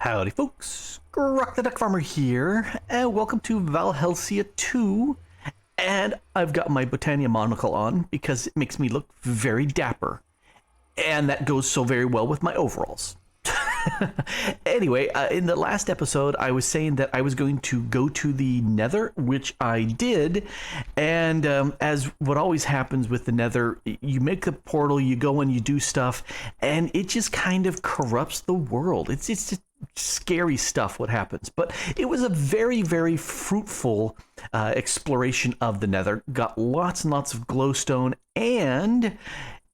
Howdy folks, Grok the DuckFarmer here, and welcome to Valhelsia 2, and I've got my Botania monocle on because it makes me look very dapper, and that goes so very well with my overalls. Anyway, in the last episode, I was saying that I was going to go to the Nether, which I did, and as what always happens with the Nether, you make a portal, you go and you do stuff, and it just kind of corrupts the world. It's just scary stuff what happens, but it was a very fruitful exploration of the Nether. Got lots and lots of glowstone, and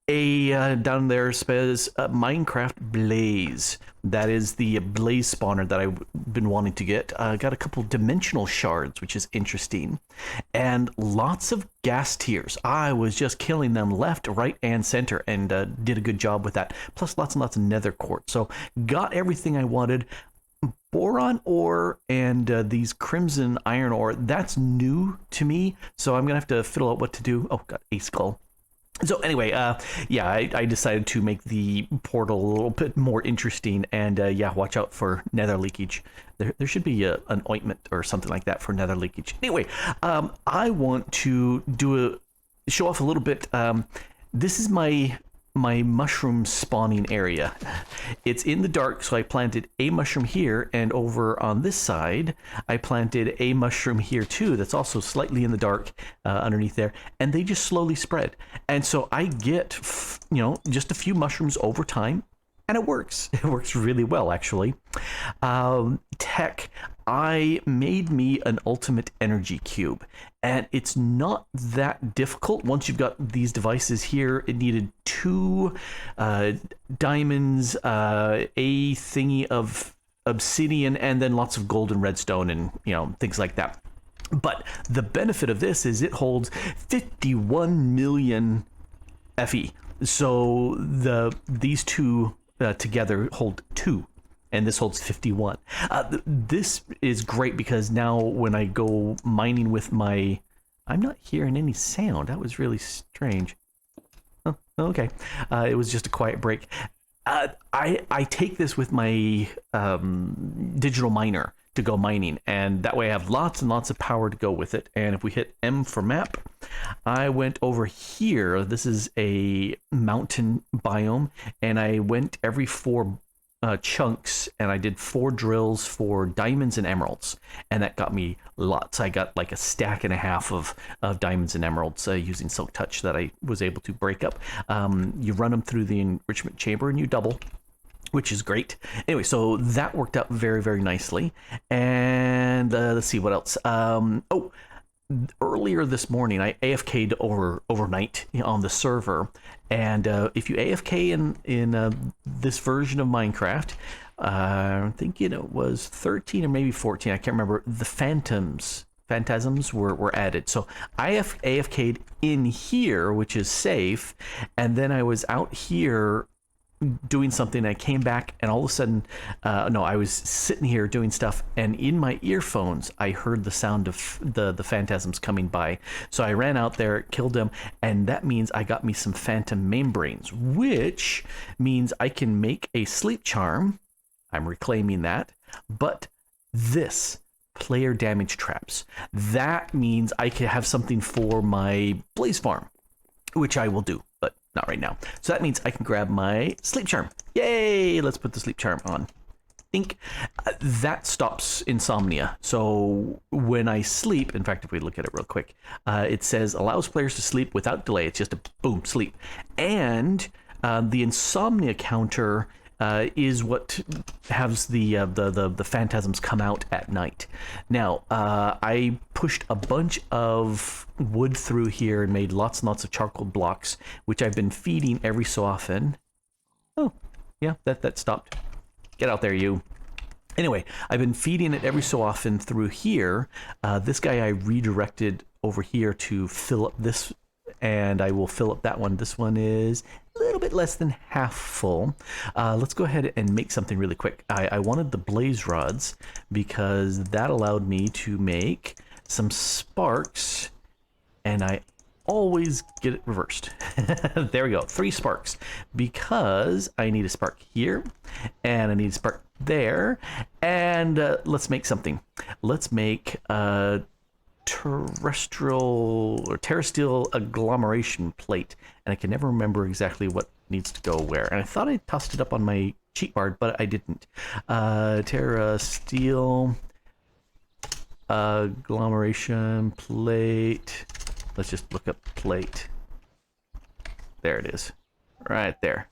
a down there says Minecraft Blaze. That is the blaze spawner that I've been wanting to get. Got a couple dimensional shards, which is interesting, and lots of gas tiers. I was just killing them left, right, and center, and did a good job with that. Plus lots and lots of nether quartz. So got everything I wanted. Boron ore and these crimson iron ore, that's new to me, so I'm gonna have to fiddle out what to do. Oh, got a skull. So anyway, yeah, I decided to make the portal a little bit more interesting, and yeah, watch out for nether leakage. There should be an ointment or something like that for nether leakage. Anyway, I want to show off a little bit. This is my mushroom spawning area. It's in the dark, so I planted a mushroom here, and over on this side I planted a mushroom here too that's also slightly in the dark underneath there, and they just slowly spread, and so I get just a few mushrooms over time, and it works. It works really well, actually. Tech, I made me an ultimate energy cube, and it's not that difficult. Once you've got these devices here, it needed 2 diamonds, a thingy of obsidian, and then lots of gold and redstone and things like that. But the benefit of this is it holds 51 million FE. So these two together hold 2, and this holds 51. This is great because now when I go mining with my... I'm not hearing any sound. That was really strange. Oh, okay. It was just a quiet break. I take this with my digital miner to go mining, and that way I have lots and lots of power to go with it. And if we hit M for map, I went over here. This is a mountain biome, and I went every 4 chunks, and I did 4 drills for diamonds and emeralds, and that got me lots. I got like a stack and a half of diamonds and emeralds using Silk Touch that I was able to break up. You run them through the enrichment chamber and you double, which is great. Anyway, so that worked out very nicely. And let's see what else. Oh, earlier this morning I AFK'd overnight on the server, and if you AFK in this version of Minecraft, I'm thinking it was 13 or maybe 14, I can't remember, the phantasms were added. So I AFK'd in here, which is safe, and then I was out here doing something. I came back, and all of a sudden, no, I was sitting here doing stuff, and in my earphones I heard the sound of the phantasms coming by. So I ran out there, killed them, and that means I got me some phantom membranes, which means I can make a sleep charm. I'm reclaiming that. But this player damage traps, that means I can have something for my blaze farm, which I will do, but not right now. So that means I can grab my sleep charm. Yay! Let's put the sleep charm on. Think that stops insomnia. So when I sleep, in fact, if we look at it real quick, it says allows players to sleep without delay. It's just a boom, sleep. And the insomnia counter is what has the phantasms come out at night. Now, I pushed a bunch of wood through here and made lots and lots of charcoal blocks, which I've been feeding every so often. Oh, yeah, that stopped. Get out there, you. Anyway, I've been feeding it every so often through here. This guy I redirected over here to fill up this, and I will fill up that one. This one is a little bit less than half full. Let's go ahead and make something really quick. I wanted the blaze rods because that allowed me to make some sparks, and I always get it reversed. There we go, 3 sparks, because I need a spark here, and I need a spark there. And let's make something. Let's make a terrestrial or terrestrial agglomeration plate. And I can never remember exactly what needs to go where. And I thought I tossed it up on my cheat bar, but I didn't. Terrestrial agglomeration plate. Let's just look up plate. There it is. Right there.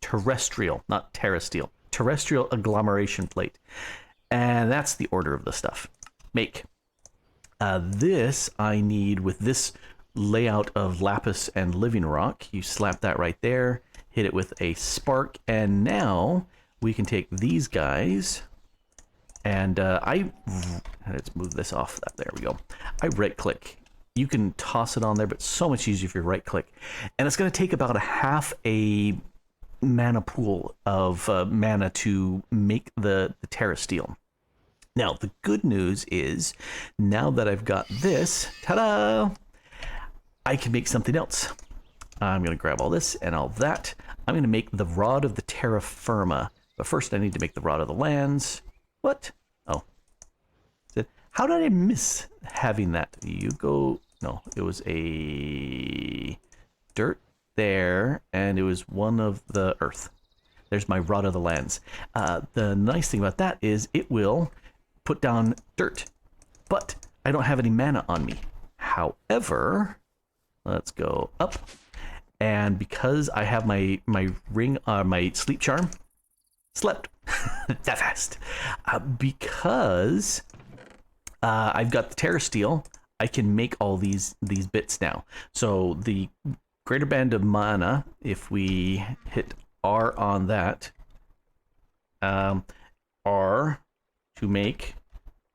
Terrestrial, not terrestrial. Terrestrial agglomeration plate. And that's the order of the stuff. Make. This I need with this layout of lapis and living rock. You slap that right there, hit it with a spark, and now we can take these guys and let's move this off. There we go. I right click. You can toss it on there, but so much easier if you right click. And it's going to take about a half a mana pool of mana to make the Terrestrial. Now, the good news is, now that I've got this, ta-da, I can make something else. I'm going to grab all this and all that. I'm going to make the Rod of the Terra Firma. But first, I need to make the Rod of the Lands. What? Oh. How did I miss having that? You go... No, it was a dirt there, and it was one of the earth. There's my Rod of the Lands. The nice thing about that is it will put down dirt, but I don't have any mana on me. However, let's go up, and because I have my ring, my sleep charm, slept that fast. Because I've got the Terrestrial, I can make all these bits now. So the Greater Band of Mana, if we hit R on that, R to make,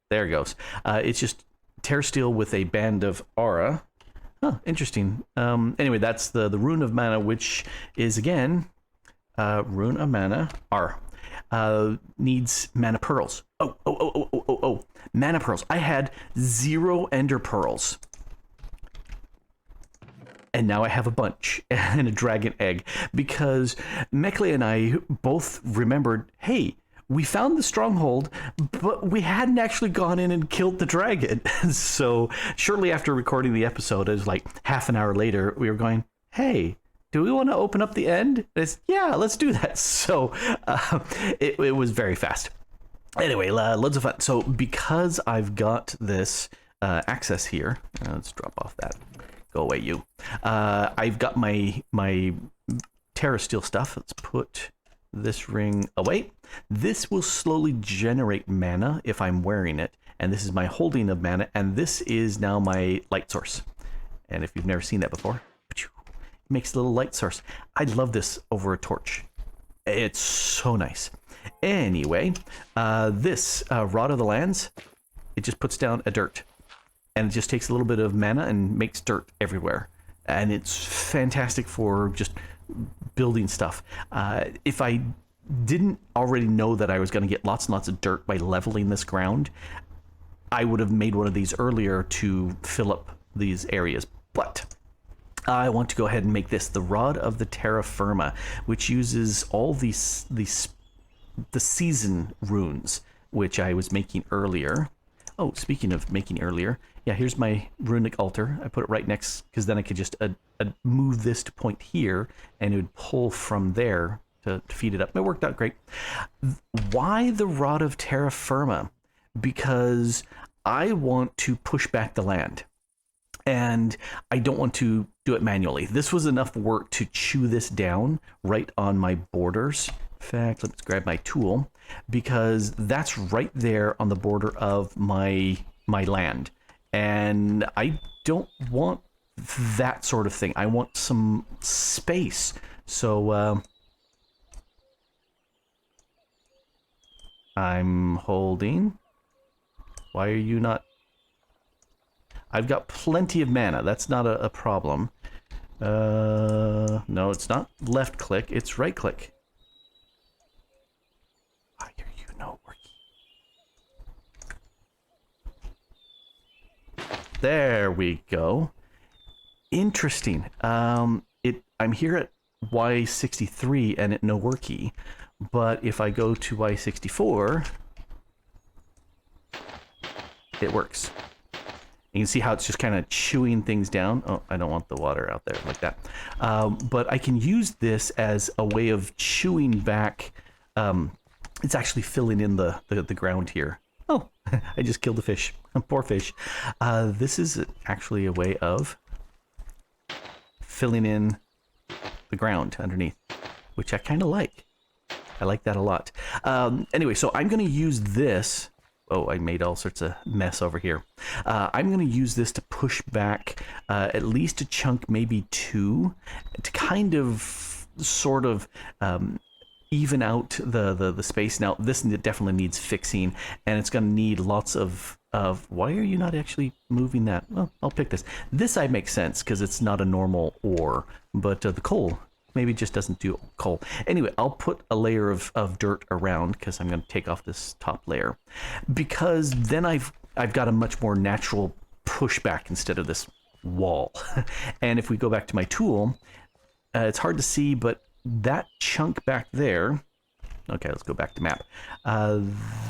there it goes. It's just Terrestrial with a band of aura. Huh, interesting. Anyway, that's the Rune of Mana, which is again Rune of Mana R. Needs mana pearls. Oh, mana pearls. I had 0 ender pearls. And now I have a bunch and a dragon egg, because Mekle and I both remembered, hey, we found the stronghold, but we hadn't actually gone in and killed the dragon. So shortly after recording the episode, it was like half an hour later, we were going, hey, do we want to open up the end? It's, yeah, let's do that. So it was very fast. Anyway, loads of fun. So because I've got this access here, let's drop off that. Go away, you. I've got my Terrestrial stuff. Let's put this ring away. This will slowly generate mana if I'm wearing it. And this is my holding of mana. And this is now my light source. And if you've never seen that before, it makes a little light source. I love this over a torch. It's so nice. Anyway, this Rod of the Lands, it just puts down a dirt. And it just takes a little bit of mana and makes dirt everywhere. And it's fantastic for just building stuff. If I didn't already know that I was going to get lots and lots of dirt by leveling this ground, I would have made one of these earlier to fill up these areas. But I want to go ahead and make this, the Rod of the Terra Firma, which uses all the season runes, which I was making earlier. Oh, speaking of making earlier, yeah, here's my Runic Altar. I put it right next, because then I could just move this to point here, and it would pull from there to feed it up. It worked out great. Why the Rod of Terra Firma? Because I want to push back the land, and I don't want to do it manually. This was enough work to chew this down right on my borders. In fact, let's grab my tool, because that's right there on the border of my land. And I don't want that sort of thing. I want some space. So I'm holding. Why are you not? I've got plenty of mana. That's not a problem. No, it's not left click. It's right click. Why are you not working? There we go. Interesting. I'm here at Y63 and at no worky. But if I go to Y64, it works. You can see how it's just kind of chewing things down. Oh, I don't want the water out there like that. But I can use this as a way of chewing back. It's actually filling in the ground here. Oh, I just killed a fish. Poor fish. This is actually a way of filling in the ground underneath, which I kind of like. I like that a lot. Anyway, so I'm going to use this. Oh, I made all sorts of mess over here. I'm going to use this to push back at least a chunk, maybe two, to kind of sort of even out the space. Now, this definitely needs fixing, and it's going to need lots of... Why are you not actually moving that? Well, I'll pick this. This side makes sense because it's not a normal ore, but the coal maybe just doesn't do coal. Anyway, I'll put a layer of dirt around because I'm going to take off this top layer, because then I've got a much more natural pushback instead of this wall. And if we go back to my tool, it's hard to see, but that chunk back there, okay, let's go back to map.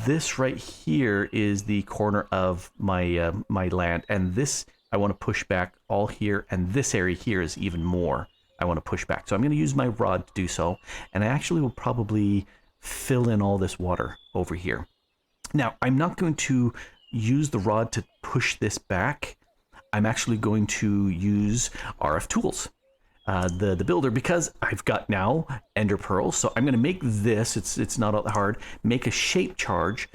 This right here is the corner of my my land, and this I want to push back all here, and this area here is even more I want to push back. So I'm going to use my rod to do so, and I actually will probably fill in all this water over here. Now, I'm not going to use the rod to push this back. I'm actually going to use RF tools. The builder, because I've got now ender pearls, so I'm going to make this, it's not all that hard, make a shape charge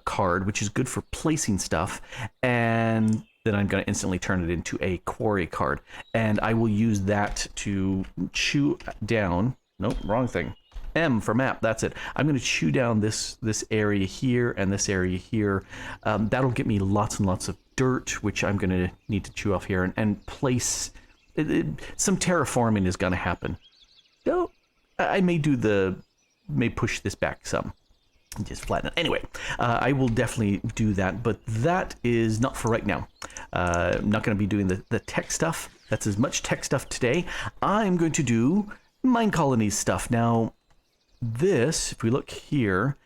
card, which is good for placing stuff, and then I'm going to instantly turn it into a quarry card, and I will use that to chew down, nope, wrong thing, M for map, that's it. I'm going to chew down this area here and this area here. That'll get me lots and lots of dirt, which I'm going to need to chew off here and place. Some terraforming is going to happen. So I may push this back some. Just flatten it. Anyway, I will definitely do that, but that is not for right now. I'm not going to be doing the tech stuff. That's as much tech stuff today. I'm going to do MineColony stuff. Now, this, if we look here,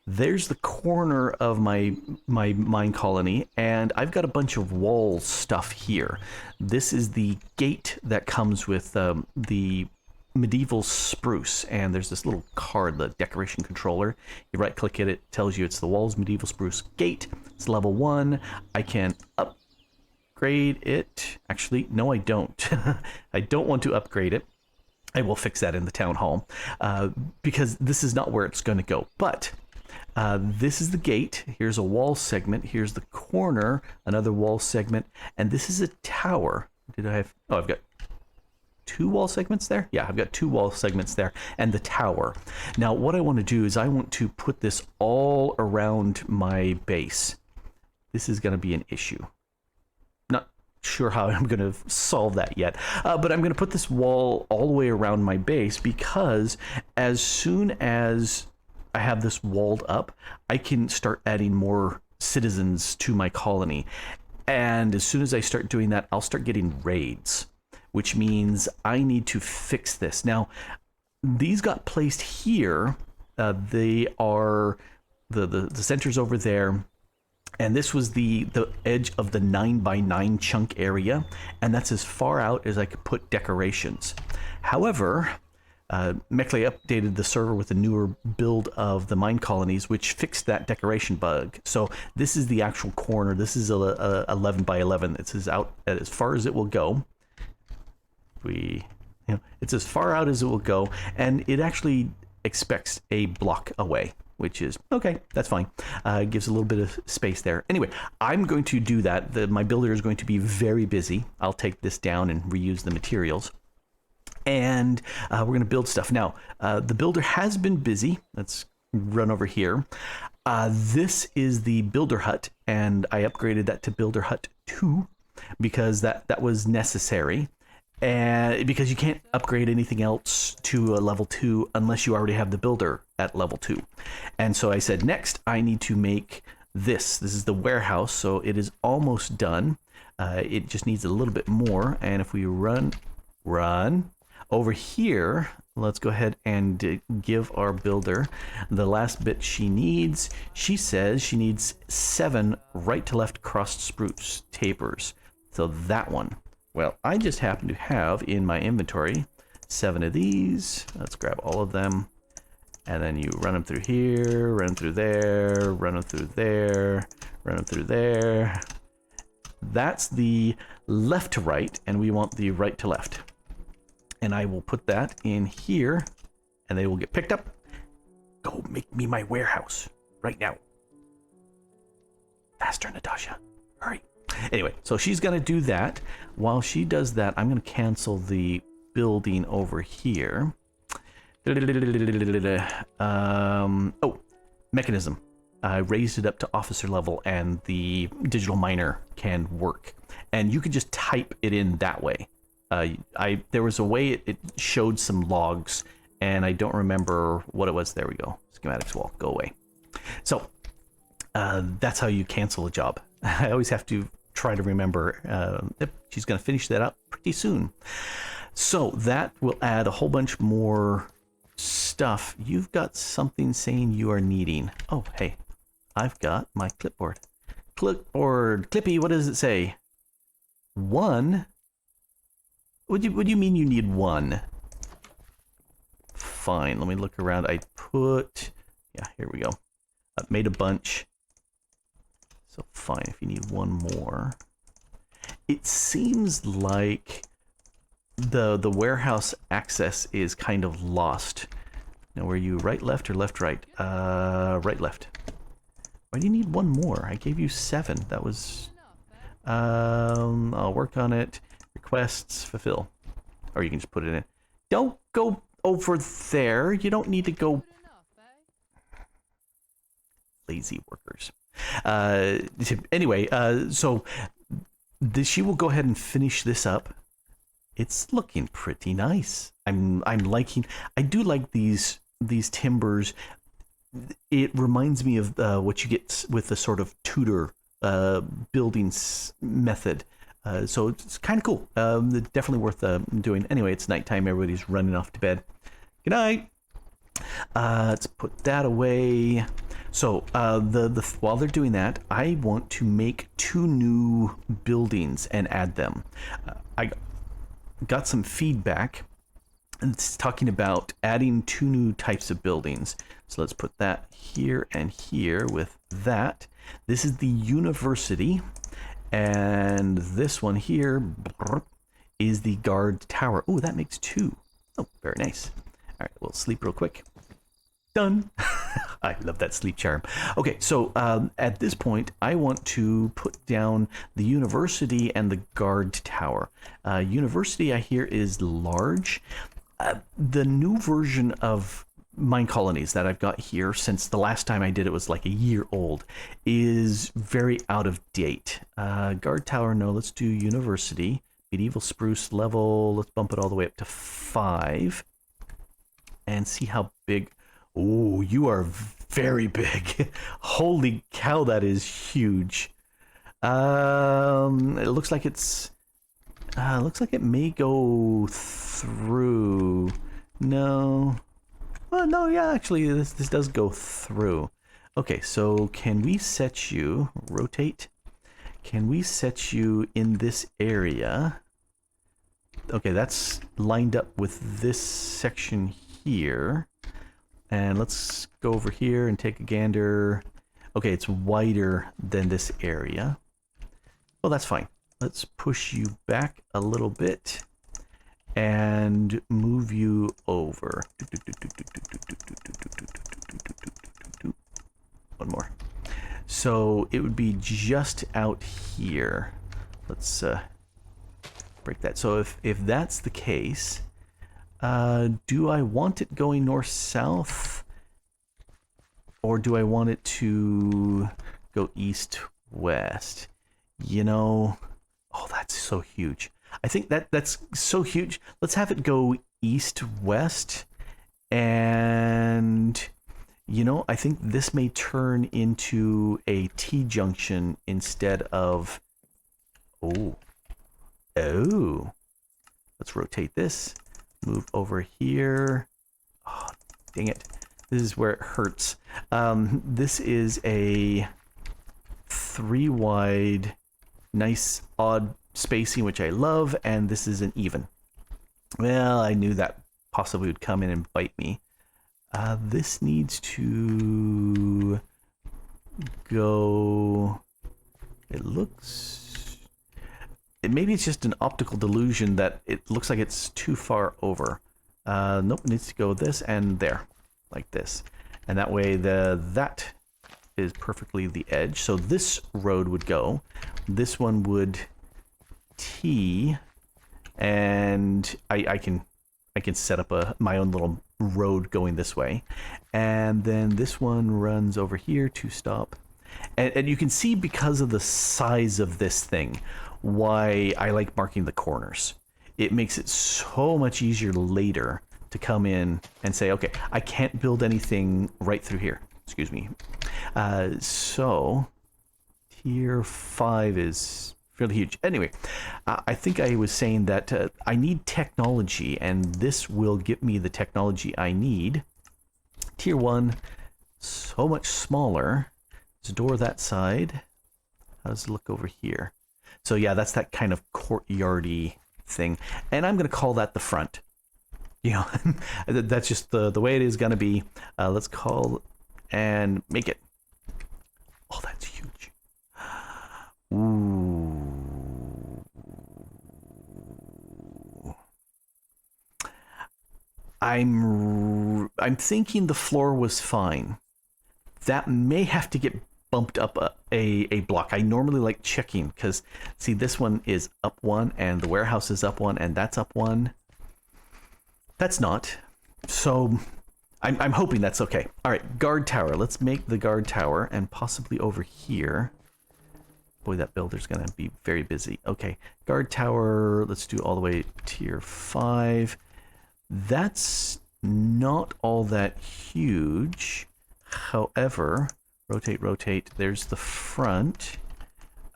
there's the corner of my MineColony, and I've got a bunch of wall stuff here. This is the gate that comes with the medieval spruce, and there's this little card, the decoration controller. You right click it, it tells you it's the walls medieval spruce gate. It's level 1. I can upgrade it. Actually, no, I don't. I don't want to upgrade it. I will fix that in the town hall because this is not where it's going to go. But this is the gate. Here's a wall segment. Here's the corner, another wall segment, and this is a tower. Did I have? Oh, I've got 2 wall segments there? Yeah, I've got 2 wall segments there, and the tower. Now, what I want to do is I want to put this all around my base. This is going to be an issue. Not sure how I'm going to solve that yet, but I'm going to put this wall all the way around my base, because as soon as I have this walled up, I can start adding more citizens to my colony. And as soon as I start doing that, I'll start getting raids, which means I need to fix this. Now, these got placed here. They are the centers over there, and this was the edge of the 9x9 chunk area, and that's as far out as I could put decorations. However, Mekle updated the server with a newer build of the mine colonies, which fixed that decoration bug. So this is the actual corner. This is a 11 by 11. This is out as far as it will go. It's as far out as it will go, and it actually expects a block away, which is okay. That's fine. It gives a little bit of space there. Anyway, I'm going to do that. My builder is going to be very busy. I'll take this down and reuse the materials, and we're going to build stuff. Now, the builder has been busy. Let's run over here. This is the builder hut, and I upgraded that to builder hut 2 because that was necessary. And because you can't upgrade anything else to a level 2 unless you already have the builder at level 2. And so I said, next I need to make this. This is the warehouse, so it is almost done. It just needs a little bit more. And if we run over here, let's go ahead and give our builder the last bit she needs. She says she needs 7 right to left crossed spruce tapers. So that one. Well, I just happen to have in my inventory 7 of these. Let's grab all of them. And then you run them through here, run them through there, run them through there, run them through there. That's the left to right, and we want the right to left. And I will put that in here, and they will get picked up. Go make me my warehouse right now. Faster, Natasha. Hurry. Anyway, so she's going to do that. While she does that, I'm going to cancel the building over here. Oh, mechanism. I raised it up to officer level, and the digital miner can work. And you could just type it in that way. There was a way it showed some logs, and I don't remember what it was. There we go. Schematics wall, go away. So that's how you cancel a job. I always have to try to remember. She's going to finish that up pretty soon. So that will add a whole bunch more stuff. You've got something saying you are needing. Oh, hey, I've got my clipboard. Clipboard, Clippy, what does it say? 1? What do you mean you need 1? Fine, let me look around. I put, yeah, here we go. I've made a bunch. So fine, if you need 1 more. It seems like the warehouse access is kind of lost. Now, were you right, left, or left, right? Right, left. Why do you need 1 more? I gave you 7. That was... I'll work on it. Requests, fulfill. Or you can just put it in. Don't go over there. You don't need to go... Lazy workers. Anyway, so she will go ahead and finish this up. It's looking pretty nice. I'm liking. I do like these timbers. It reminds me of what you get with the sort of Tudor building method. So it's kind of cool. Definitely worth doing. Anyway, it's nighttime. Everybody's running off to bed. Good night. Let's put that away. So while they're doing that, I want to make 2 new buildings and add them. I got some feedback, and it's talking about adding 2 new types of buildings. So let's put that here and here with that. This is the university, and this one here is the guard tower. Oh, that makes 2. Oh, very nice. All right, we'll sleep real quick. Done. I love that sleep charm. Okay, so at this point, I want to put down the university and the guard tower. University, I hear, is large. The new version of MineColonies that I've got here, since the last time I did it was like a year old, is very out of date. Guard tower, no, let's do university. Medieval spruce level, let's bump it all the way up to 5. And see how big... Oh, you are very big. Holy cow, that is huge. It looks like it's... looks like it may go through. No. Well, no, yeah, actually, this does go through. Okay, so can we set you... Rotate. Can we set you in this area? Okay, that's lined up with this section here. And let's go over here and take a gander. Okay, it's wider than this area. Well, that's fine. Let's push you back a little bit and move you over. One more. So it would be just out here. Let's break that. So if that's the case, do I want it going north-south? Or do I want it to go east-west? You know... Oh, that's so huge. I think that's so huge. Let's have it go east-west. And... You know, I think this may turn into a T-junction instead of... Oh. Oh. Let's rotate this. move over here. Oh, dang it. This is where it hurts. This is a 3 wide, nice, odd spacing, which I love, and this is an even. Well, I knew that possibly would come in and bite me. This needs to go... Maybe it's just an optical delusion that it looks like it's too far over. Nope, it needs to go this and there, like this. And that way that is perfectly the edge. So this road would go. This one would T, and I can set up my own little road going this way. And then this one runs over here to stop. And you can see, because of the size of this thing, why I like marking the corners. It makes it so much easier later to come in and say, okay, I can't build anything right through here. Excuse me. So tier 5 is fairly huge. Anyway, I think I was saying that I need technology, and this will give me the technology I need. Tier 1, so much smaller. There's a door that side. How does it look over here? So yeah, that's that kind of courtyardy thing. And I'm going to call that the front. You know, that's just the way it is going to be. Let's call and make it. Oh, that's huge. Ooh. I'm thinking the floor was fine. That may have to get bumped up a block. I normally like checking, because see, this one is up 1 and the warehouse is up 1 and that's up 1. That's not. So I'm hoping that's okay. All right, guard tower. Let's make the guard tower, and possibly over here. Boy, that builder's gonna be very busy. Okay, guard tower. Let's do all the way tier 5. That's not all that huge. However, rotate. There's the front.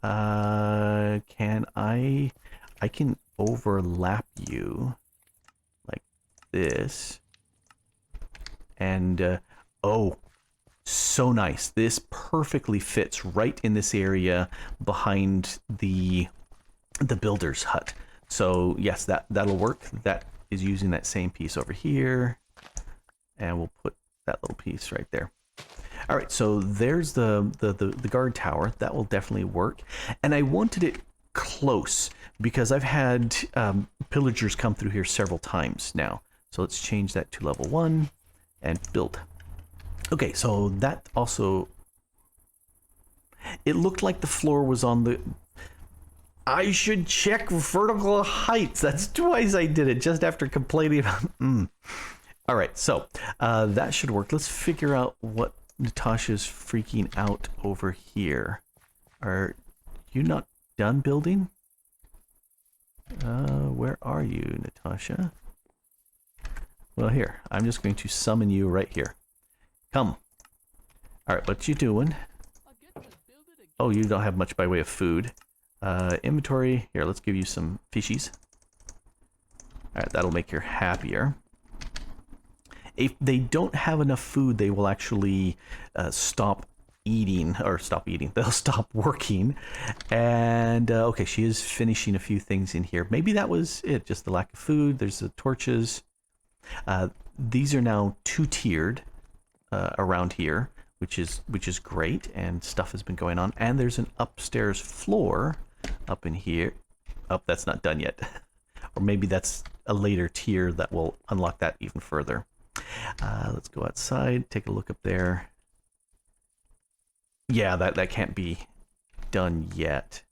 Can I can overlap you like this. And oh, so nice. This perfectly fits right in this area behind the builder's hut. So yes, that'll work. That is using that same piece over here, and we'll put that little piece right there. All right, so there's the guard tower. That will definitely work. And I wanted it close because I've had pillagers come through here several times now. So let's change that to level 1 and build. Okay, so that also... It looked like the floor was on the... I should check vertical heights. That's twice I did it just after complaining about... All right, so that should work. Let's figure out what Natasha's freaking out over here. Are you not done building? Where are you, Natasha? Well, here. I'm just going to summon you right here. Come. All right, what you doing? Oh, you don't have much by way of food. Inventory. Here, let's give you some fishies. All right, that'll make you happier. If they don't have enough food, they will actually stop eating. They'll stop working. And okay, she is finishing a few things in here. Maybe that was it, just the lack of food. There's the torches. These are now 2-tiered around here, which is great, and stuff has been going on. And there's an upstairs floor up in here. Oh, that's not done yet. Or maybe that's a later tier that will unlock that even further. Let's go outside, take a look up there. Yeah, that can't be done yet.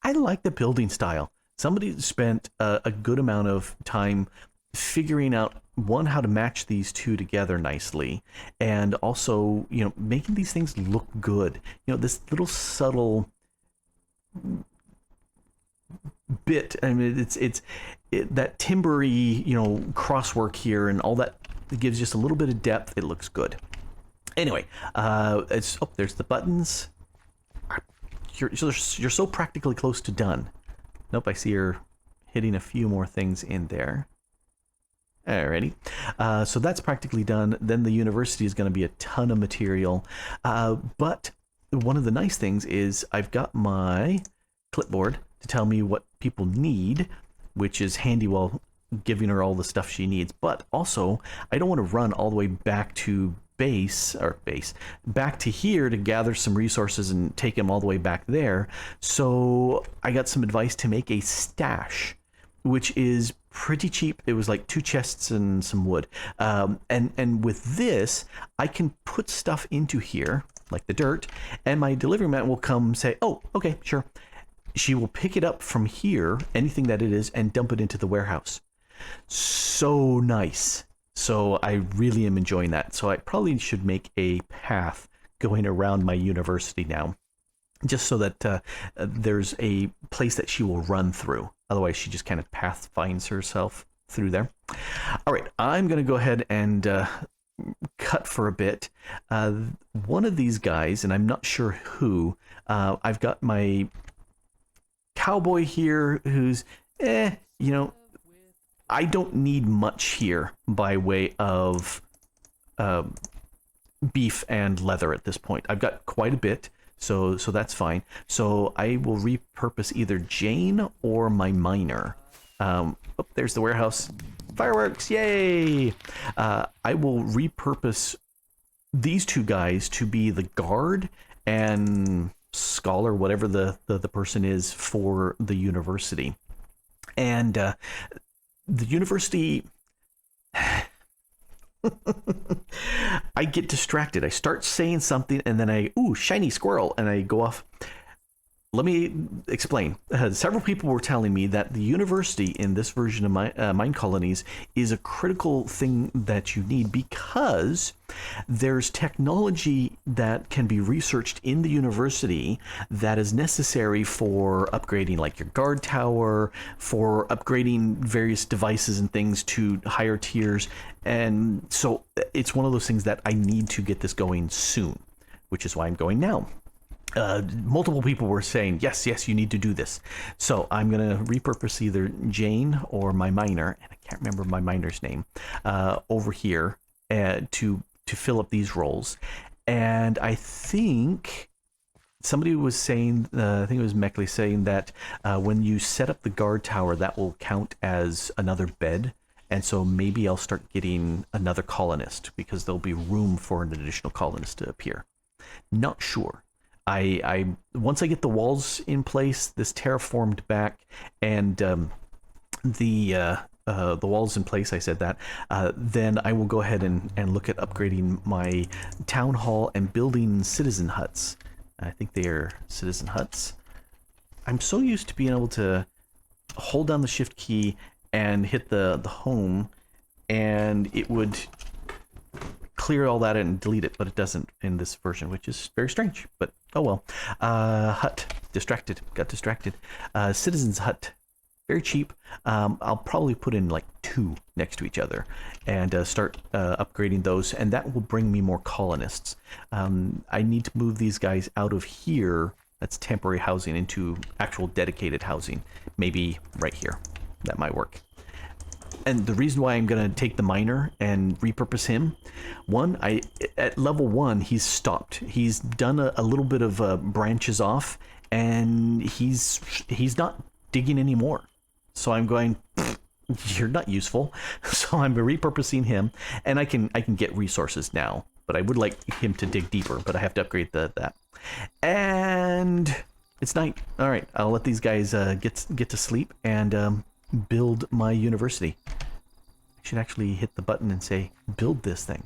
I like the building style. Somebody spent a good amount of time figuring out, one, how to match these two together nicely, and also, you know, making these things look good. You know, this little subtle bit, I mean, it's that timbery, you know, crosswork here and all that, it gives just a little bit of depth. It looks good. Anyway, there's the buttons. You're so practically close to done. Nope, I see her hitting a few more things in there. Alrighty, so that's practically done. Then the university is going to be a ton of material, but one of the nice things is I've got my clipboard to tell me what people need, which is handy while giving her all the stuff she needs. But also, I don't want to run all the way back to back to here to gather some resources and take them all the way back there. So I got some advice to make a stash, which is pretty cheap. It was like 2 chests and some wood. And with this, I can put stuff into here, like the dirt, and my delivery man will come say, oh, okay, sure. She will pick it up from here, anything that it is, and dump it into the warehouse. So nice. So I really am enjoying that. So I probably should make a path going around my university now, just so that there's a place that she will run through. Otherwise, she just kind of path finds herself through there. All right, I'm going to go ahead and cut for a bit. One of these guys, and I'm not sure who, I've got my cowboy here who's, you know, I don't need much here by way of beef and leather at this point. I've got quite a bit. So that's fine. So I will repurpose either Jane or my miner. Oh, there's the warehouse. Fireworks, yay! I will repurpose these 2 guys to be the guard and scholar, whatever the person is for the university. And the university... I get distracted. I start saying something and then ooh, shiny squirrel, and I go off. Let me explain. Several people were telling me that the university in this version of MineColonies is a critical thing that you need because there's technology that can be researched in the university that is necessary for upgrading like your guard tower, for upgrading various devices and things to higher tiers. And so it's one of those things that I need to get this going soon, which is why I'm going now. Multiple people were saying, yes, you need to do this. So I'm going to repurpose either Jane or my miner, and I can't remember my miner's name, over here to fill up these roles. And I think somebody was saying, I think it was Mekle saying that when you set up the guard tower, that will count as another bed. And so maybe I'll start getting another colonist because there'll be room for an additional colonist to appear. Not sure. I once I get the walls in place, this terraformed back, and the walls in place, I said that, then I will go ahead and look at upgrading my town hall and building citizen huts. I think they are citizen huts. I'm so used to being able to hold down the shift key and hit the home, and it would clear all that and delete it, but it doesn't in this version, which is very strange, but oh well. Hut, got distracted. Citizen's hut, very cheap. I'll probably put in like 2 next to each other and start upgrading those, and that will bring me more colonists. I need to move these guys out of here, that's temporary housing, into actual dedicated housing, maybe right here. That might work. And the reason why I'm going to take the miner and repurpose him, one, at level 1, he's stopped. He's done a little bit of branches off, and he's not digging anymore. So I'm going, you're not useful. So I'm repurposing him, and I can get resources now. But I would like him to dig deeper, but I have to upgrade that. And it's night. All right, I'll let these guys get to sleep and build my university. I should actually hit the button and say, build this thing.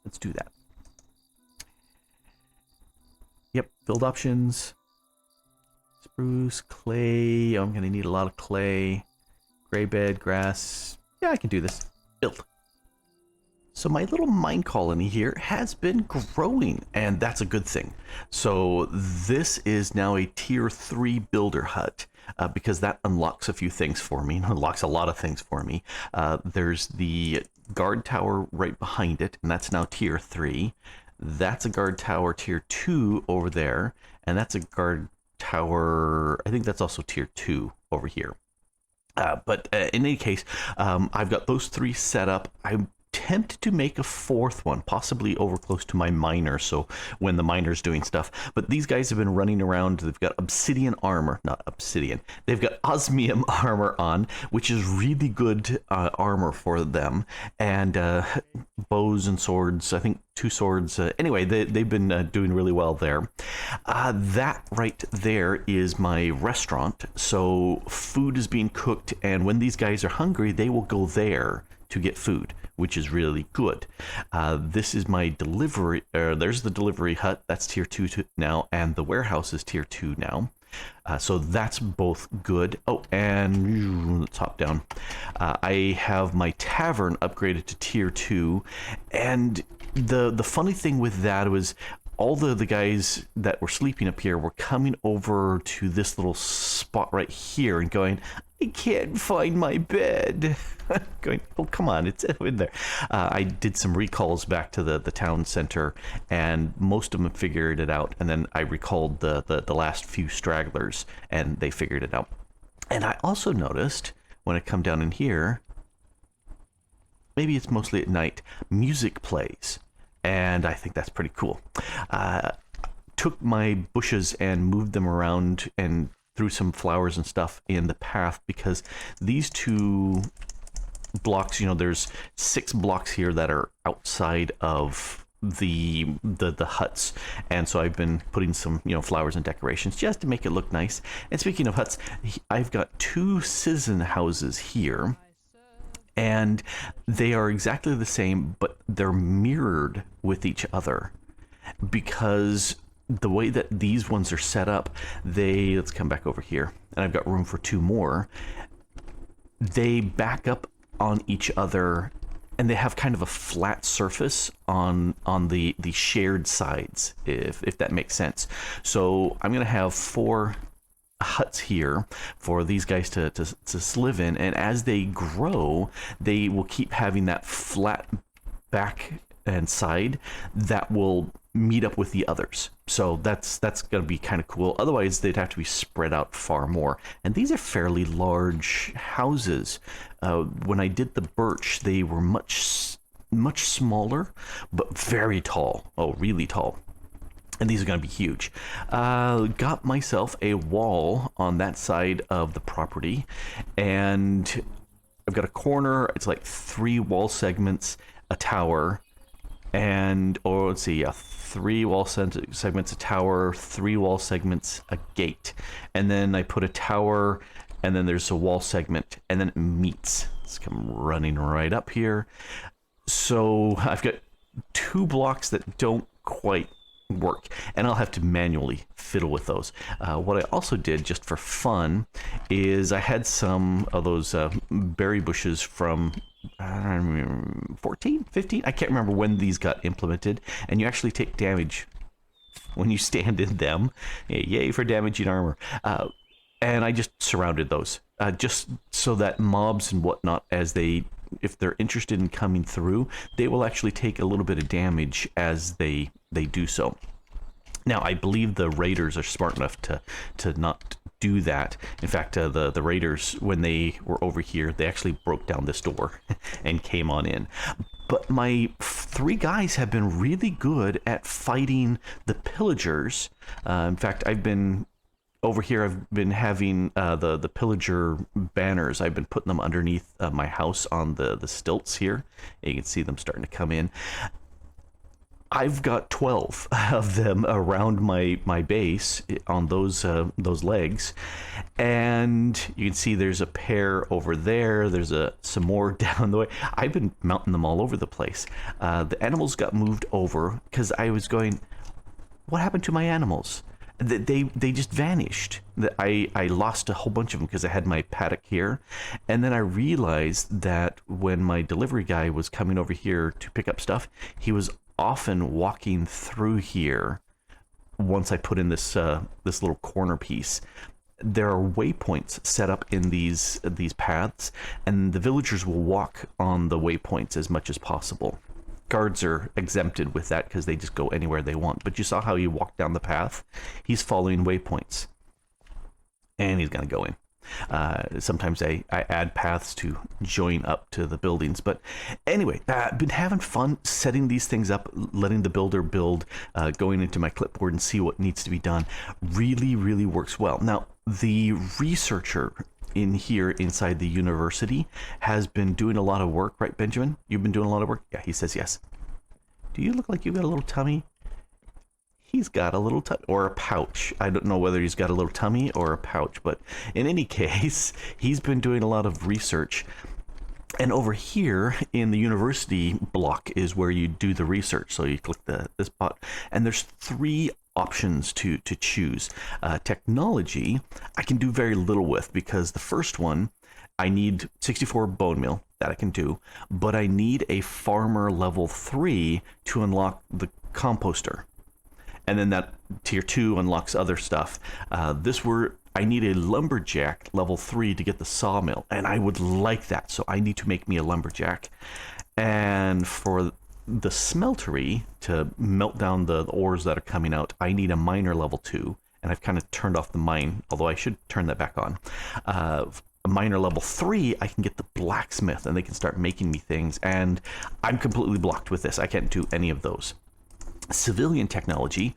Let's do that. Yep, build options. Spruce, clay. Oh, I'm going to need a lot of clay. Gray bed, grass. Yeah, I can do this. Build. So my little MineColony here has been growing, and that's a good thing. So this is now a tier 3 builder hut. Because that unlocks a few things for me, unlocks a lot of things for me. There's the guard tower right behind it, and that's now tier 3. That's a guard tower tier 2 over there, and that's a guard tower, I think that's also tier 2 over here. But in any case, I've got those 3 set up. I'm tempted to make a 4th one, possibly over close to my miner, so when the miner's doing stuff. But these guys have been running around. They've got obsidian armor, not obsidian. They've got osmium armor on, which is really good armor for them. And bows and swords, I think 2 swords. Anyway, they've been doing really well there. That right there is my restaurant. So food is being cooked, and when these guys are hungry, they will go there to get food, which is really good. This is my delivery, there's the delivery hut, that's tier 2 now, and the warehouse is tier 2 now. So that's both good. Oh, and let's hop down. I have my tavern upgraded to tier 2, and the funny thing with that was all the guys that were sleeping up here were coming over to this little spot right here and going, I can't find my bed. Going, oh, come on, it's in there. I did some recalls back to the town center, and most of them figured it out. And then I recalled the last few stragglers, and they figured it out. And I also noticed when I come down in here, maybe it's mostly at night, music plays. And I think that's pretty cool. Took my bushes and moved them around and threw some flowers and stuff in the path, because these 2 blocks, you know, there's 6 blocks here that are outside of the huts, and so I've been putting some, you know, flowers and decorations just to make it look nice. And speaking of huts, I've got 2 citizen houses here, and they are exactly the same, but they're mirrored with each other, because the way that these ones are set up, let's come back over here, and I've got room for 2 more. They back up on each other, and they have kind of a flat surface on the shared sides, if that makes sense. So I'm gonna have 4 huts here for these guys to live in, and as they grow, they will keep having that flat back and side that will meet up with the others. So that's going to be kind of cool. Otherwise, they'd have to be spread out far more. And these are fairly large houses. When I did the birch, they were much smaller, but very tall. Oh, really tall. And these are going to be huge. Got myself a wall on that side of the property, and I've got a corner. It's like 3 wall segments, a tower, and, or let's see, 3 wall segments, a tower, 3 wall segments, a gate. And then I put a tower, and then there's a wall segment, and then it meets. Let's come running right up here. So I've got 2 blocks that don't quite work, and I'll have to manually fiddle with those. What I also did just for fun is I had some of those berry bushes from 14, 15, I can't remember when these got implemented, and you actually take damage when you stand in them. Yay for damaging armor. And I just surrounded those just so that mobs and whatnot, if they're interested in coming through, they will actually take a little bit of damage as they do so. Now, I believe the raiders are smart enough to not do that. In fact, the raiders, when they were over here, they actually broke down this door and came on in. But my 3 guys have been really good at fighting the pillagers. In fact, I've been over here, I've been having the Pillager Banners. I've been putting them underneath my house on the stilts here. You can see them starting to come in. I've got 12 of them around my base on those legs, and you can see there's a pair over there. There's some more down the way. I've been mounting them all over the place. The animals got moved over because I was going, what happened to my animals? They just vanished. I lost a whole bunch of them because I had my paddock here, and then I realized that when my delivery guy was coming over here to pick up stuff, he was often walking through here. Once I put in this little corner piece, there are waypoints set up in these paths, and the villagers will walk on the waypoints as much as possible. Guards are exempted with that because they just go anywhere they want. But you saw how he walked down the path? He's following waypoints, and he's gonna go in. Sometimes I add paths to join up to the buildings. But anyway, I've been having fun setting these things up, letting the builder build, going into my clipboard and see what needs to be done. Really, really works well. Now, the researcher in here inside the university has been doing a lot of work, right, Benjamin? You've been doing a lot of work? Yeah, he says yes. Do you look like you've got a little tummy? He's got a little tummy, or a pouch. I don't know whether he's got a little tummy or a pouch, but in any case, he's been doing a lot of research. And over here in the university block is where you do the research. So you click this button, and there's 3 options to choose. Technology, I can do very little with, because the first one, I need 64 bone meal. That I can do, but I need a farmer level 3 to unlock the composter. And then that tier 2 unlocks other stuff. I need a lumberjack level 3 to get the sawmill, and I would like that, so I need to make me a lumberjack. And for the smeltery, to melt down the ores that are coming out, I need a miner level 2, and I've kind of turned off the mine, although I should turn that back on. A miner level 3, I can get the blacksmith, and they can start making me things, and I'm completely blocked with this. I can't do any of those. Civilian technology,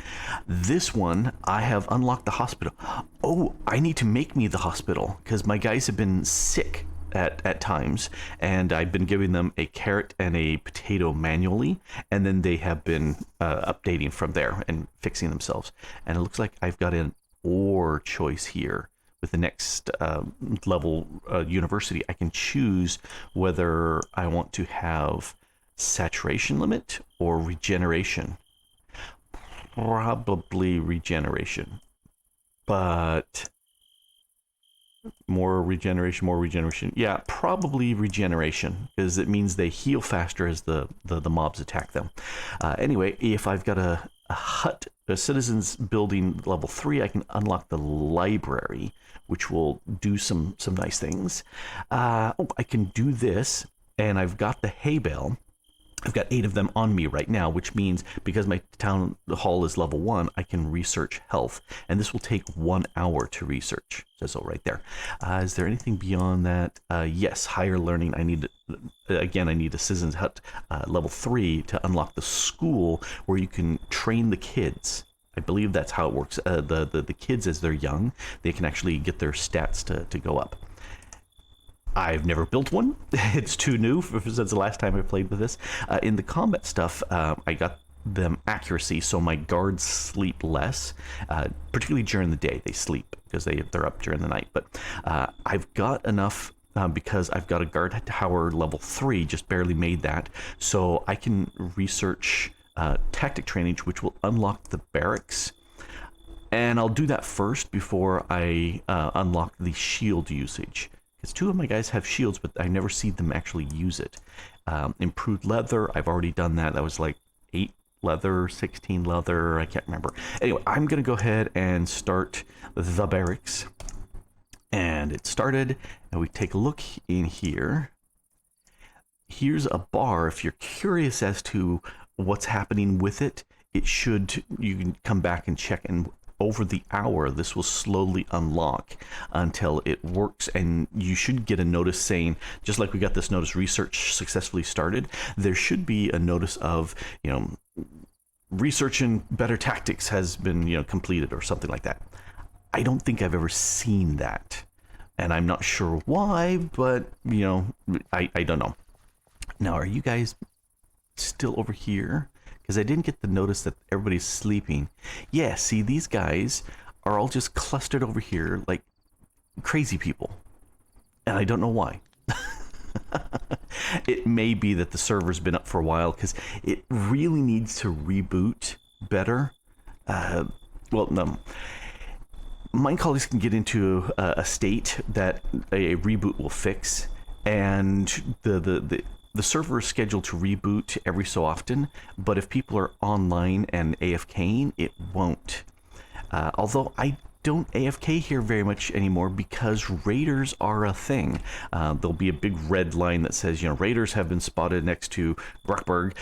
this one, I have unlocked the hospital. Oh, I need to make me the hospital, because my guys have been sick at times, and I've been giving them a carrot and a potato manually, and then they have been updating from there and fixing themselves. And it looks like I've got an ore choice here. With the next level university, I can choose whether I want to have saturation limit or regeneration. Probably regeneration, but more regeneration. Yeah, probably regeneration, because it means they heal faster as the mobs attack them. Anyway, if I've got a hut, a citizens building level 3, I can unlock the library, which will do some nice things. I can do this, and I've got the hay bale. I've got 8 of them on me right now, which means because my town hall is level 1, I can research health, and this will take 1 hour to research. Says so right there. Is there anything beyond that? Yes, higher learning. I need a citizen's hut level 3 to unlock the school where you can train the kids. I believe that's how it works. The kids, as they're young, they can actually get their stats to go up. I've never built one. It's too new since the last time I played with this. In the combat stuff, I got them accuracy, so my guards sleep less, particularly during the day. They sleep because they're up during the night. But I've got enough because I've got a guard tower level 3, just barely made that, so I can research tactic training, which will unlock the barracks. And I'll do that first before I unlock the shield usage. Because 2 of my guys have shields, but I never see them actually use it. Improved leather, I've already done that. That was like 8 leather, 16 leather, I can't remember. Anyway, I'm going to go ahead and start the barracks. And it started, and we take a look in here. Here's a bar. If you're curious as to what's happening with it, you can come back and check, and over the hour, this will slowly unlock until it works, and you should get a notice saying, just like we got this notice, research successfully started, there should be a notice of, research in better tactics has been, completed, or something like that. I don't think I've ever seen that, and I'm not sure why, but, I don't know. Now, are you guys still over here? Because I didn't get the notice that everybody's sleeping. Yeah, see, these guys are all just clustered over here like crazy people. And I don't know why. It may be that the server's been up for a while, because it really needs to reboot better. Well, no. MineColonies can get into a state that a reboot will fix, and the server is scheduled to reboot every so often, but if people are online and AFKing, it won't. Although I don't AFK here very much anymore because raiders are a thing. There'll be a big red line that says, raiders have been spotted next to Grokberg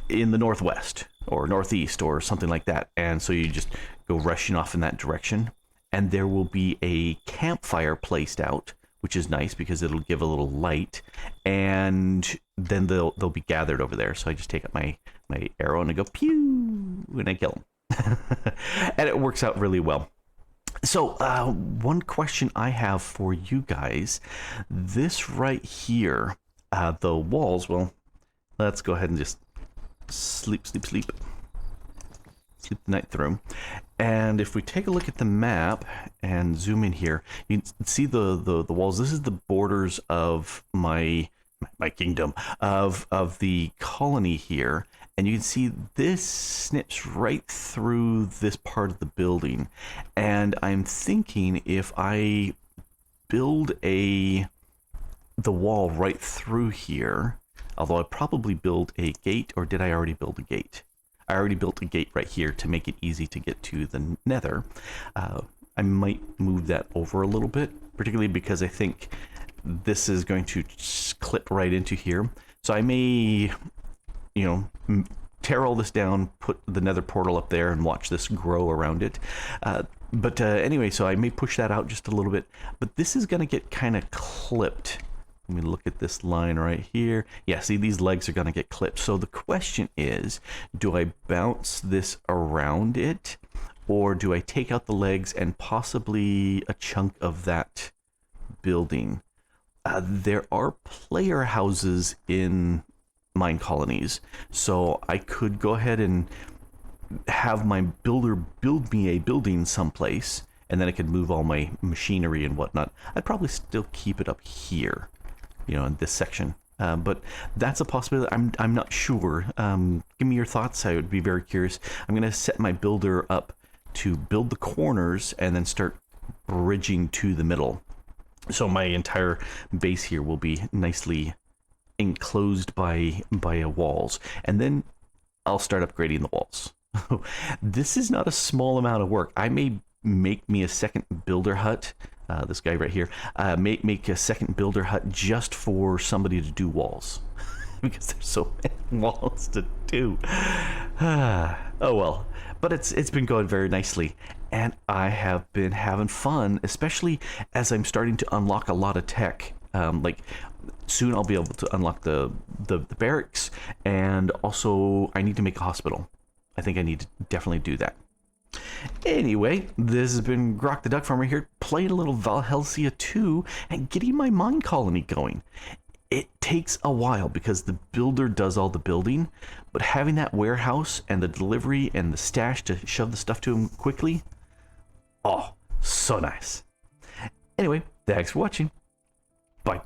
in the northwest or northeast or something like that. And so you just go rushing off in that direction. and there will be a campfire placed out, which is nice because it'll give a little light, and then they'll be gathered over there. So I just take up my arrow and I go pew, and I kill them. And it works out really well. So one question I have for you guys, this right here, the walls, well, let's go ahead and just sleep the night through. And if we take a look at the map and zoom in here, you can see the walls. This is the borders of my kingdom, of the colony here. And you can see this snips right through this part of the building. And I'm thinking if I build the wall right through here, although I'd probably build a gate, or did I already build a gate? I already built a gate right here to make it easy to get to the Nether. I might move that over a little bit, particularly because I think this is going to clip right into here. So I may, you know, tear all this down, put the Nether portal up there, and watch this grow around it. But anyway, so I may push that out just a little bit. But this is going to get kind of clipped. Let me look at this line right here. Yeah, see, these legs are going to get clipped. So the question is, do I bounce this around it, or do I take out the legs and possibly a chunk of that building? There are player houses in MineColonies, so I could go ahead and have my builder build me a building someplace, and then I could move all my machinery and whatnot. I'd probably still keep it up here, you know, in this section. But that's a possibility. I'm not sure. Give me your thoughts. I would be very curious. I'm going to set my builder up to build the corners and then start bridging to the middle. So my entire base here will be nicely enclosed by walls. And then I'll start upgrading the walls. This is not a small amount of work. I may make me a second builder hut. This guy right here, make a second builder hut just for somebody to do walls. Because there's so many walls to do. Oh well. But it's been going very nicely. And I have been having fun, especially as I'm starting to unlock a lot of tech. Like, soon I'll be able to unlock the barracks, and also I need to make a hospital. I think I need to definitely do that. Anyway, this has been Grok the DuckFarmer here, playing a little Valhelsia 2 and getting my MineColony going. It takes a while because the builder does all the building, but having that warehouse and the delivery and the stash to shove the stuff to him quickly, oh, so nice. Anyway, thanks for watching. Bye.